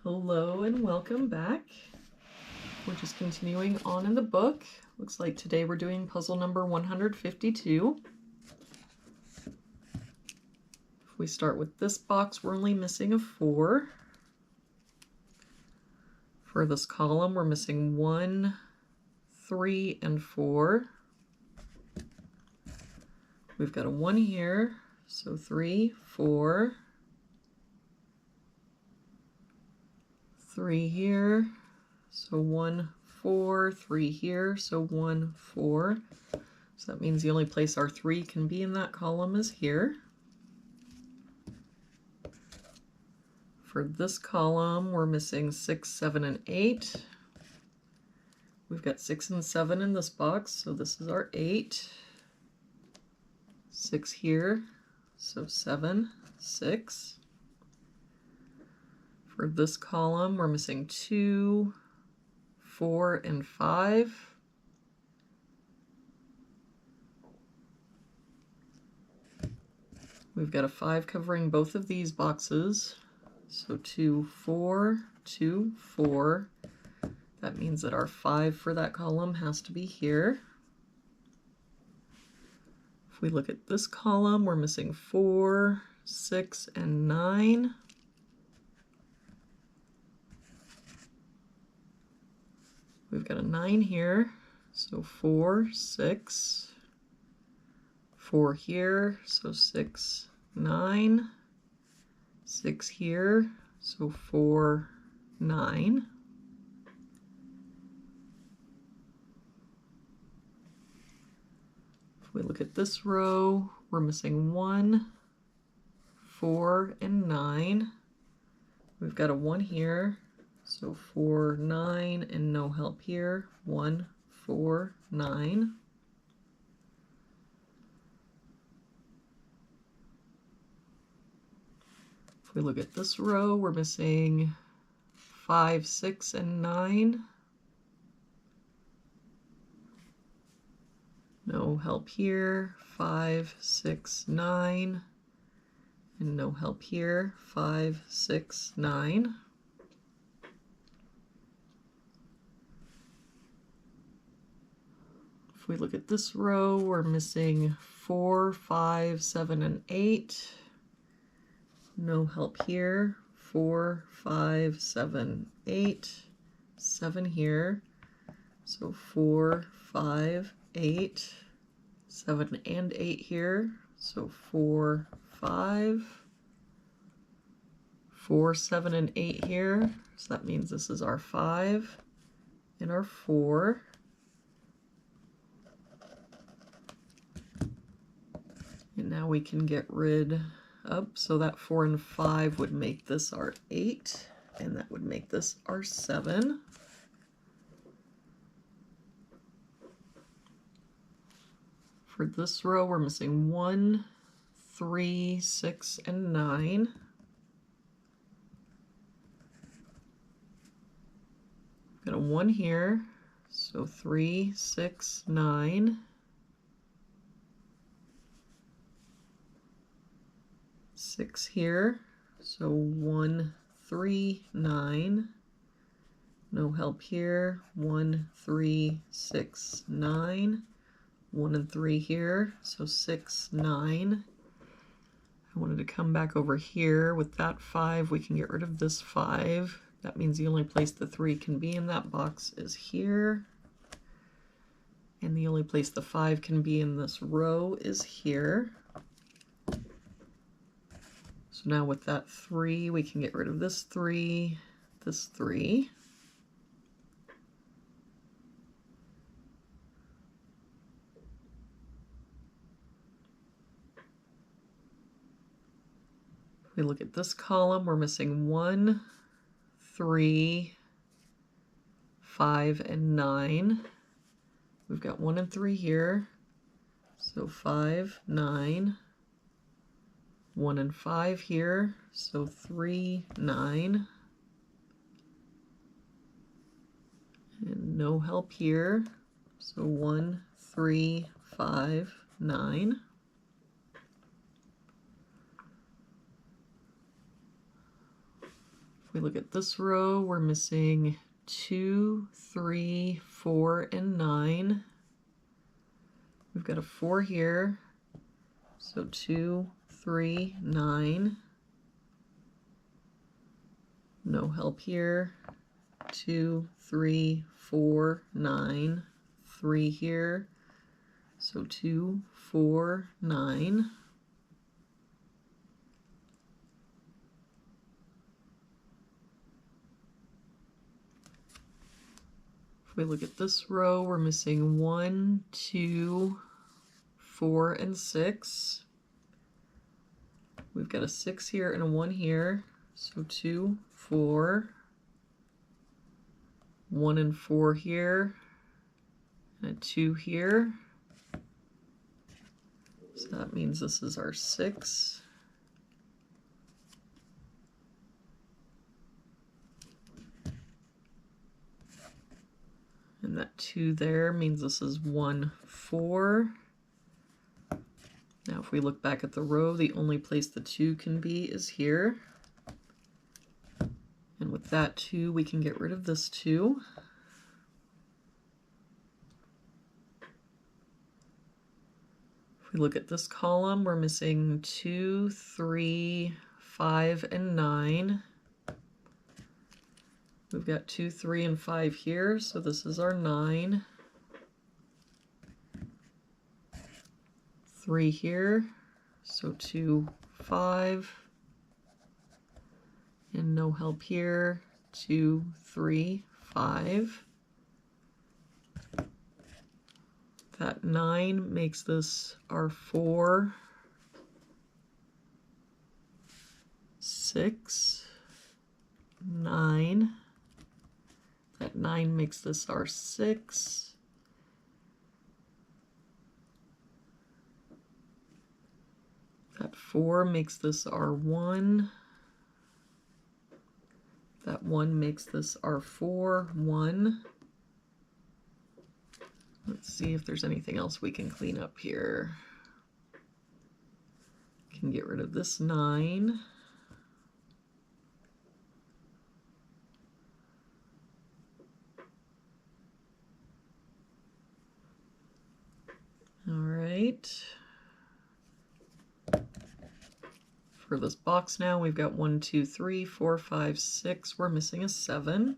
Hello and welcome back. We're just continuing on in the book. Looks like today we're doing puzzle number 152. If we start with this box, we're only missing a 4. For this column, we're missing 1, 3, and 4. We've got a 1 here, so 3, 4. 3 here, so 1, 4, 3 here, so 1, 4. So that means the only place our 3 can be in that column is here. For this column, we're missing 6, 7, and 8. We've got 6 and 7 in this box, so this is our 8. 6 here, so 7, 6. For this column, we're missing 2, 4, and 5. We've got a 5 covering both of these boxes. So 2, 4, 2, 4. That means that our 5 for that column has to be here. If we look at this column, we're missing 4, 6, and 9. We've got a 9 here, so 4, 6, 4 here, so 6, 9, 6 here, so 4, 9. If we look at this row, we're missing 1, 4, and 9. We've got a 1 here. So 4, 9, and no help here. 1, 4, 9. If we look at this row, we're missing 5, 6, and 9. No help here. 5, 6, 9. And no help here. 5, 6, 9. If we look at this row, we're missing 4, 5, 7, and 8. No help here. 4, 5, 7, 8. 7 here. So 4, 5, 8. 7 and 8 here. So 4, 5. 4, 7, and 8 here. So that means this is our 5 and our 4. And now we can get rid of, so that 4 and 5 would make this our 8, and that would make this our 7. For this row, we're missing 1, 3, 6, and 9. Got a 1 here, so 3, 6, 9. 6 here, so 1, 3, 9. No help here. 1, 3, 6, 9. 1 and 3 here, so 6, 9. I wanted to come back over here. With that 5, we can get rid of this 5. That means the only place the 3 can be in that box is here. And the only place the 5 can be in this row is here. So now with that 3, we can get rid of this 3, this 3. If we look at this column, we're missing 1, 3, 5, and 9. We've got 1 and 3 here, so 5, 9. 1 and 5 here, so 3, 9. And no help here, so 1, 3, 5, 9. If we look at this row, we're missing 2, 3, 4, and 9. We've got a 4 here, so 2, 3, 9. No help here. 2, 3, 4, 9. 3 here, so 2, 4, 9. If we look at this row, we're missing 1, 2, 4, and 6. We've got a 6 here and a 1 here, so 2, 4, 1 and 4 here, and a 2 here. So that means this is our 6. And that 2 there means this is 1, 4. Now if we look back at the row, the only place the 2 can be is here. And with that 2, we can get rid of this 2. If we look at this column, we're missing 2, 3, 5, and 9. We've got 2, 3, and 5 here, so this is our 9. 3 here, so 2, 5. And no help here, 2, 3, 5. That 9 makes this our 4, 6, 9. That 9 makes this our 6. That 4 makes this our 1. That 1 makes this our 4, 1. Let's see if there's anything else we can clean up here. Can get rid of this 9. All right. For this box now, we've got 1, 2, 3, 4, 5, 6. We're missing a 7.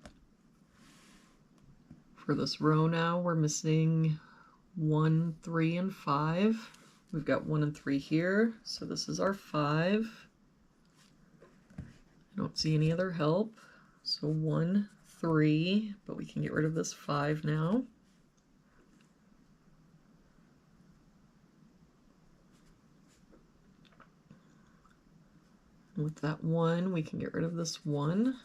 For this row now, we're missing 1, 3, and 5. We've got 1 and 3 here, so this is our 5. I don't see any other help. So 1, 3, but we can get rid of this 5 now. With that 1, we can get rid of this 1.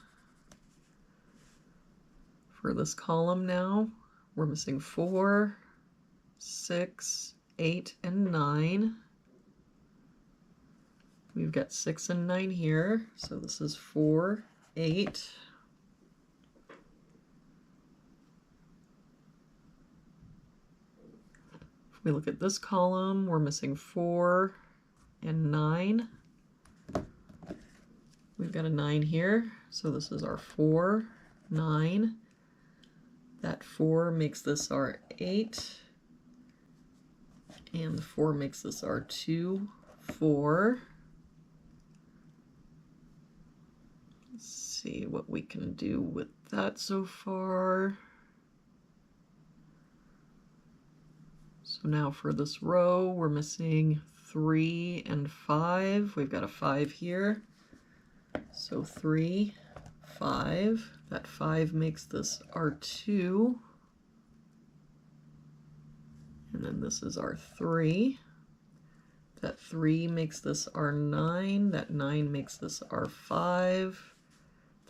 For this column now, we're missing 4, 6, 8, and 9. We've got 6 and 9 here, so this is 4, 8. If we look at this column, we're missing 4 and 9. We've got a 9 here, so this is our 4, 9. That 4 makes this our 8. And the 4 makes this our 2, 4. Let's see what we can do with that so far. So now for this row, we're missing 3 and 5. We've got a 5 here. So 3, 5. That 5 makes this our 2. And then this is our 3. That 3 makes this our 9. That 9 makes this our 5.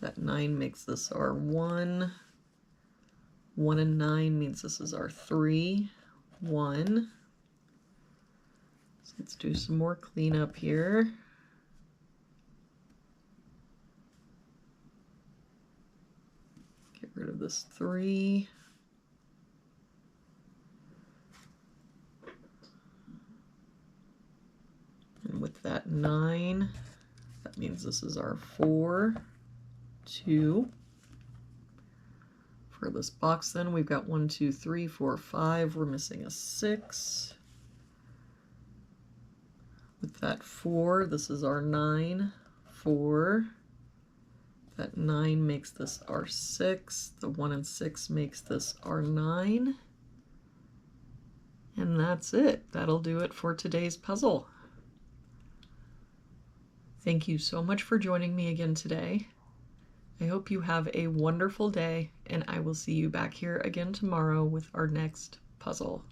That 9 makes this our 1. 1 and 9 means this is our 3, 1. So let's do some more cleanup here. Get rid of this 3. And with that 9, that means this is our 4. 2. For this box then, we've got 1, 2, 3, 4, 5. We're missing a 6. With that 4, this is our 9. 4. That 9 makes this our 6. The 1 and 6 makes this our 9. And that's it. That'll do it for today's puzzle. Thank you so much for joining me again today. I hope you have a wonderful day, and I will see you back here again tomorrow with our next puzzle.